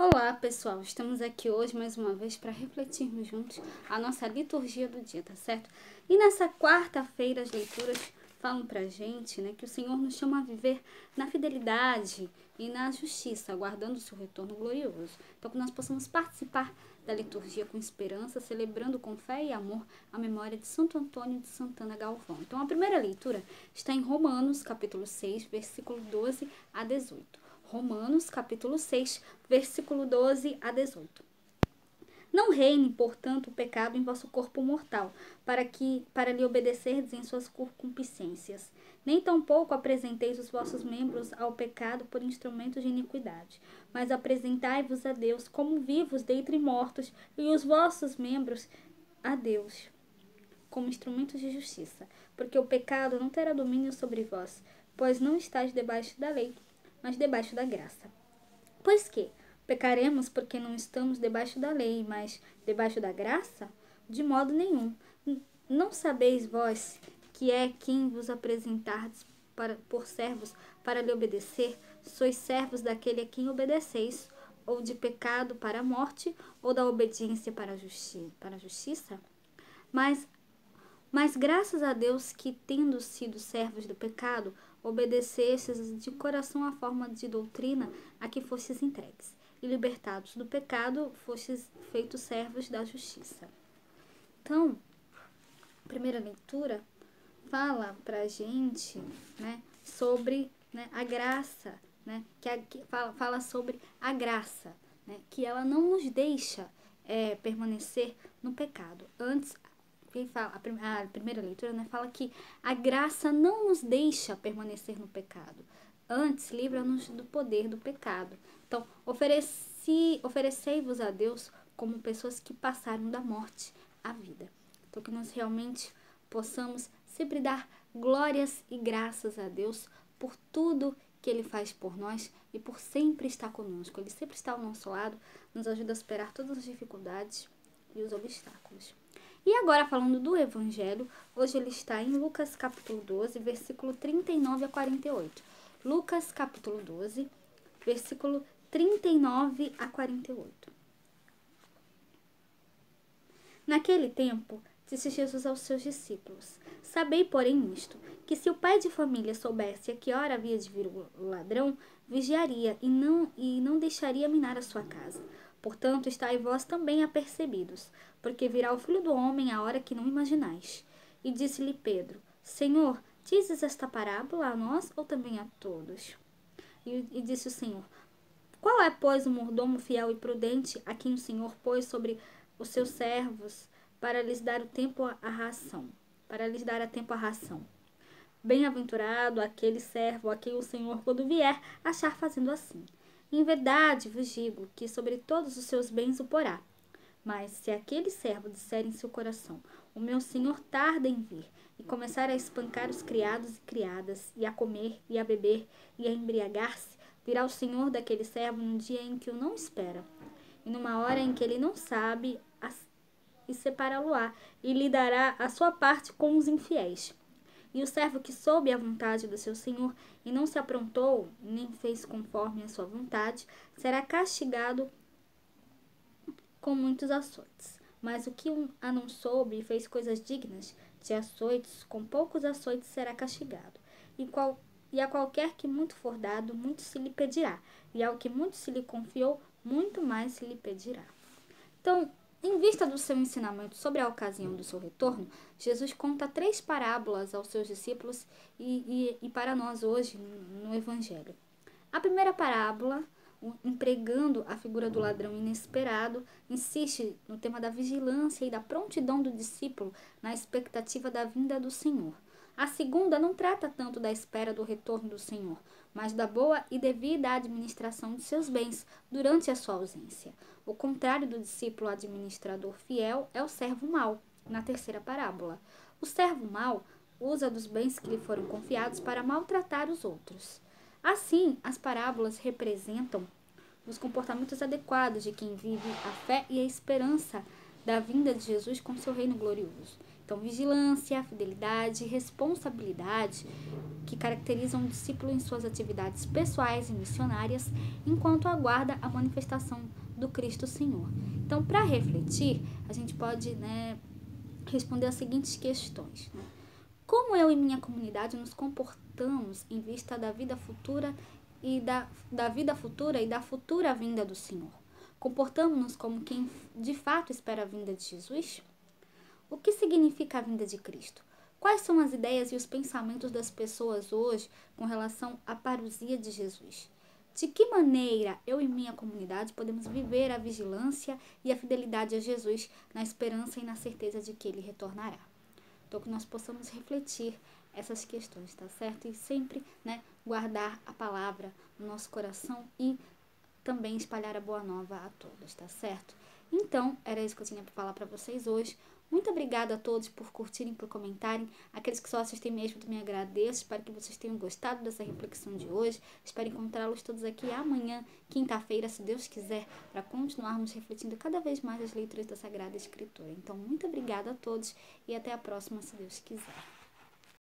Olá, pessoal! Estamos aqui hoje mais uma vez para refletirmos juntos a nossa liturgia do dia, tá certo? E nessa quarta-feira as leituras falam pra gente, que o Senhor nos chama a viver na fidelidade e na justiça, aguardando o seu retorno glorioso. Então, que nós possamos participar da liturgia com esperança, celebrando com fé e amor a memória de Santo Antônio de Santana Galvão. Então, a primeira leitura está em Romanos, capítulo 6, versículo 12 a 18. Romanos, capítulo 6, versículo 12 a 18. Não reine, portanto, o pecado em vosso corpo mortal, para lhe obedecerdes em suas concupiscências. Nem tampouco apresenteis os vossos membros ao pecado por instrumentos de iniquidade, mas apresentai-vos a Deus como vivos dentre mortos, e os vossos membros a Deus como instrumentos de justiça. Porque o pecado não terá domínio sobre vós, pois não estáis debaixo da lei, mas debaixo da graça. Pois que pecaremos porque não estamos debaixo da lei, mas debaixo da graça? De modo nenhum. Não sabeis vós que é quem vos apresentardes por servos para lhe obedecer? Sois servos daquele a quem obedeceis, ou de pecado para a morte, ou da obediência para a justiça? Mas graças a Deus que, tendo sido servos do pecado, obedecestes de coração à forma de doutrina a que fostes entregues, e libertados do pecado, fostes feitos servos da justiça. Então, a primeira leitura fala pra gente, sobre a graça, que fala sobre a graça, que ela não nos deixa permanecer no pecado. Antes, a primeira leitura fala que a graça não nos deixa permanecer no pecado. Antes, livra-nos do poder do pecado. Então, oferecei-vos a Deus como pessoas que passaram da morte à vida. Então, que nós realmente possamos sempre dar glórias e graças a Deus por tudo que Ele faz por nós e por sempre estar conosco. Ele sempre está ao nosso lado, nos ajuda a superar todas as dificuldades e os obstáculos. E agora, falando do Evangelho, hoje ele está em Lucas capítulo 12, versículo 39 a 48. Lucas capítulo 12, versículo 39 a 48. Naquele tempo, disse Jesus aos seus discípulos: Sabei, porém, isto, que se o pai de família soubesse a que hora havia de vir o ladrão, vigiaria e não deixaria minar a sua casa. Portanto, estai vós também apercebidos, porque virá o Filho do Homem à hora que não imaginais. E disse-lhe Pedro: Senhor, dizes esta parábola a nós ou também a todos? E disse o Senhor: Qual é, pois, o mordomo fiel e prudente a quem o Senhor pôs sobre os seus servos para lhes dar a ração? Bem-aventurado aquele servo a quem o Senhor, quando vier, achar fazendo assim. Em verdade vos digo que sobre todos os seus bens o porá. Mas se aquele servo disser em seu coração: O meu senhor tarda em vir, e começar a espancar os criados e criadas, e a comer, e a beber, e a embriagar-se, virá o senhor daquele servo num dia em que o não espera, e numa hora em que ele não sabe, e separá-lo-á, e lhe dará a sua parte com os infiéis. E o servo que soube a vontade do seu senhor e não se aprontou, nem fez conforme a sua vontade, será castigado com muitos açoites. Mas o que a não soube e fez coisas dignas de açoites, com poucos açoites será castigado. E a qualquer que muito for dado, muito se lhe pedirá. E ao que muito se lhe confiou, muito mais se lhe pedirá. Então, em vista do seu ensinamento sobre a ocasião do seu retorno, Jesus conta 3 parábolas aos seus discípulos e para nós hoje no Evangelho. A primeira parábola, empregando a figura do ladrão inesperado, insiste no tema da vigilância e da prontidão do discípulo na expectativa da vinda do Senhor. A segunda não trata tanto da espera do retorno do Senhor, mas da boa e devida administração de seus bens durante a sua ausência. O contrário do discípulo administrador fiel é o servo mau, na terceira parábola. O servo mau usa dos bens que lhe foram confiados para maltratar os outros. Assim, as parábolas representam os comportamentos adequados de quem vive a fé e a esperança da vinda de Jesus com seu reino glorioso. Então, vigilância, fidelidade e responsabilidade que caracterizam o discípulo em suas atividades pessoais e missionárias, enquanto aguarda a manifestação do Cristo Senhor. Então, para refletir, a gente pode, responder as seguintes questões. Como eu e minha comunidade nos comportamos em vista da vida futura e da vida futura e da futura vinda do Senhor? Comportamos-nos como quem de fato espera a vinda de Jesus? O que significa a vinda de Cristo? Quais são as ideias e os pensamentos das pessoas hoje com relação à parousia de Jesus? De que maneira eu e minha comunidade podemos viver a vigilância e a fidelidade a Jesus na esperança e na certeza de que Ele retornará? Então, que nós possamos refletir essas questões, tá certo? E sempre, guardar a palavra no nosso coração e também espalhar a boa nova a todos, tá certo? Então, era isso que eu tinha para falar para vocês hoje. Muito obrigada a todos por curtirem, por comentarem. Aqueles que só assistem mesmo, também agradeço. Espero que vocês tenham gostado dessa reflexão de hoje. Espero encontrá-los todos aqui amanhã, quinta-feira, se Deus quiser, para continuarmos refletindo cada vez mais as leituras da Sagrada Escritura. Então, muito obrigada a todos e até a próxima, se Deus quiser.